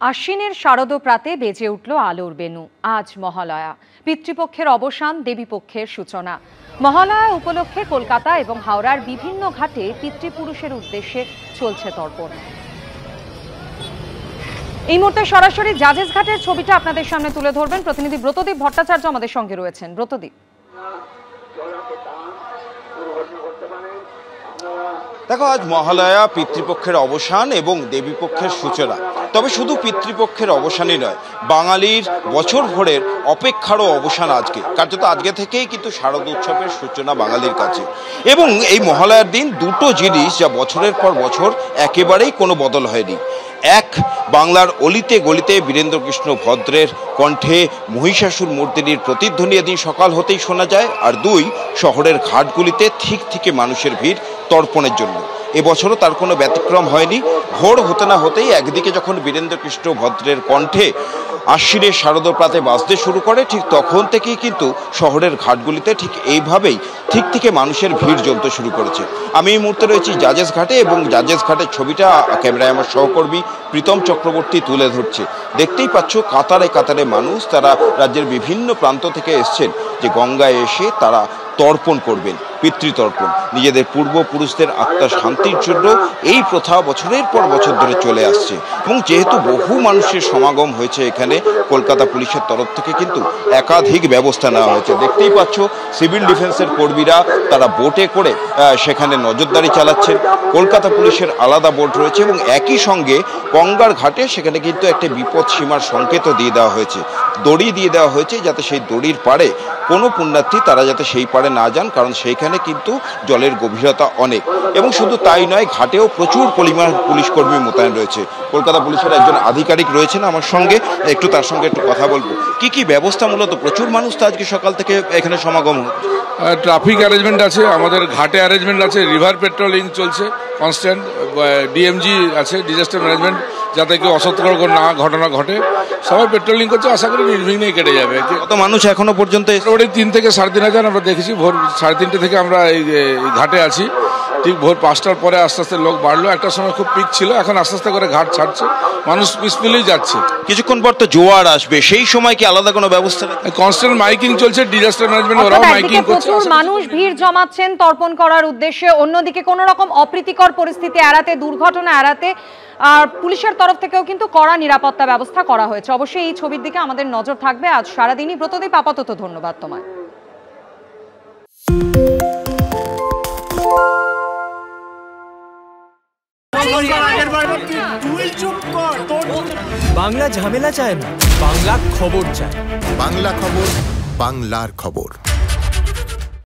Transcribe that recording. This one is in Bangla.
আশ্বিনের শারদ প্রাতে বেজে উঠল আলোর বেনু। আজ মহালয়া, পিতৃপক্ষের অবসান, দেবীপক্ষের সূচনা। মহালয়া উপলক্ষে কলকাতা এবং হাওড়ার বিভিন্ন ঘাটে পিতৃপুরুষের উদ্দেশ্যে চলছে তর্পণ। এই মুহূর্তে সরাসরি জাজেস ঘাটের ছবিটা আপনাদের সামনে তুলে ধরবেন প্রতিনিধি ব্রতদীপ ভট্টাচার্য আমাদের সঙ্গে রয়েছেন। ব্রতদীপ, দেখো, আজ মহালয়া, পিতৃপক্ষের অবসান এবং দেবীপক্ষের সূচনা। তবে শুধু পিতৃপক্ষের অবসানই নয়, বাঙালির বছর ভরের অপেক্ষারও অবসান আজকে। কার্যত আজকে থেকেই কিন্তু শারদ উৎসবের সূচনা বাঙালির কাছে। এবং এই মহালয়ার দিন দুটো জিনিস যা বছরের পর বছর একেবারেই কোনো বদল হয়নি। এক, বাংলার অলিতে গলিতে বীরেন্দ্রকৃষ্ণ ভদ্রের কণ্ঠে মহিষাসুর মর্দিনীর প্রতিধ্বনি এদিন সকাল হতেই শোনা যায়। আর দুই, শহরের ঘাটগুলিতে ঠিক থেকে মানুষের ভিড় তর্পণের জন্য। এবছরও তার কোনো ব্যতিক্রম হয়নি। ভোর হতে না হতেই একদিকে যখন বীরেন্দ্রকৃষ্ণ ভদ্রের কণ্ঠে আশ্বিনের শারদ প্রাতে বাজতে শুরু করে, ঠিক তখন থেকেই কিন্তু শহরের ঘাটগুলিতে ঠিক এইভাবেই ঠিক থেকে মানুষের ভিড় জমতে শুরু করেছে। আমি এই মুহূর্তে রয়েছি জাজেস ঘাটে এবং জাজেস ঘাটের ছবিটা ক্যামেরায় আমার সহকর্মী প্রীতম চক্রবর্তী তুলে ধরছে। দেখতেই পাচ্ছ, কাতারে কাতারে মানুষ, তারা রাজ্যের বিভিন্ন প্রান্ত থেকে এসছেন যে গঙ্গায় এসে তারা তর্পণ করবেন, পিতৃতর্পণ। নিজেদের পূর্বপুরুষদের আত্মার শান্তির জন্য এই প্রথা বছরের পর বছর ধরে চলে আসছে। এবং যেহেতু বহু মানুষের সমাগম হয়েছে এখানে, কলকাতা পুলিশের তরফ থেকে কিন্তু একাধিক ব্যবস্থা নেওয়া হয়েছে। দেখতেই পাচ্ছ, সিভিল ডিফেন্সের কর্মীরা তারা বোটে করে সেখানে নজরদারি চালাচ্ছেন। কলকাতা পুলিশের আলাদা বোট রয়েছে এবং একই সঙ্গে গঙ্গার ঘাটে সেখানে কিন্তু একটা বিপদ সীমার সংকেতও দিয়ে দেওয়া হয়েছে, দড়ি দিয়ে দেওয়া হয়েছে, যাতে সেই দড়ির পাড়ে কোনো পুণ্যার্থী তারা যাতে সেই পাড়ে না যান, কারণ সেইখানে কিন্তু জলের গভীরতা অনেক। এবং শুধু তাই নয়, ঘাটেও প্রচুর পরিমাণ পুলিশ কর্মী মোতায়েন রয়েছে। কলকাতা পুলিশের একজন আধিকারিক রয়েছেন আমার সঙ্গে, একটু তার সঙ্গে একটু কথা বলবো। কি কি ব্যবস্থা? মূলত প্রচুর মানুষ তো আজকে সকাল থেকে এখানে সমাগম। ট্রাফিক অ্যারেঞ্জমেন্ট আছে, আমাদের ঘাটে অ্যারেঞ্জমেন্ট আছে, রিভার পেট্রোলিং চলছে কনস্ট্যান্ট, ডিএমজি আছে, ডিজাস্টার ম্যানেজমেন্ট, যাতে কেউ অসতর্ক না ঘটনা ঘটে। সবাই পেট্রোলিং করছে, আশা করি নির্বিঘ্নেই কেটে যাবে। কত মানুষ এখনো পর্যন্ত? মোটামুটি 3 থেকে 3,500 আমরা দেখেছি। ভোর 3:30 থেকে আমরা এই ঘাটে আছি। ঠিক ভোর 5টার পরে আস্তে আস্তে লোক বাড়লো। একটা সময় খুব পিক ছিল, এখন আস্তে আস্তে করে ঘাট ছাড়ছে, মানুষ পিসফুলি যাচ্ছে। কিছুক্ষণ পর তো জোয়ার আসবে, সেই সময় কি আলাদা কোনো ব্যবস্থা? কনস্ট্যান্ট মাইকিং চলছে, ডিজাস্টার ম্যানেজমেন্ট ওরাও মাইকিং করছে। প্রচুর মানুষ ভিড় জমাচ্ছেন তর্পণ করার উদ্দেশ্যে। অন্যদিকে কোনো রকম অপ্রীতিকর পরিস্থিতি এড়াতে, দুর্ঘটনা এড়াতে আর পুলিশের তরফ থেকেও কিন্তু কড়া নিরাপত্তা ব্যবস্থা করা হয়েছে। অবশ্যই এই ছবির দিকে আমাদের নজর থাকবে আজ সারাদিনই। ব্রতদীপ, আপাতত ধন্যবাদ তোমায়। বাংলা ঝামেলা চায় না, বাংলা খবর চায়। বাংলা খবর, বাংলার খবর।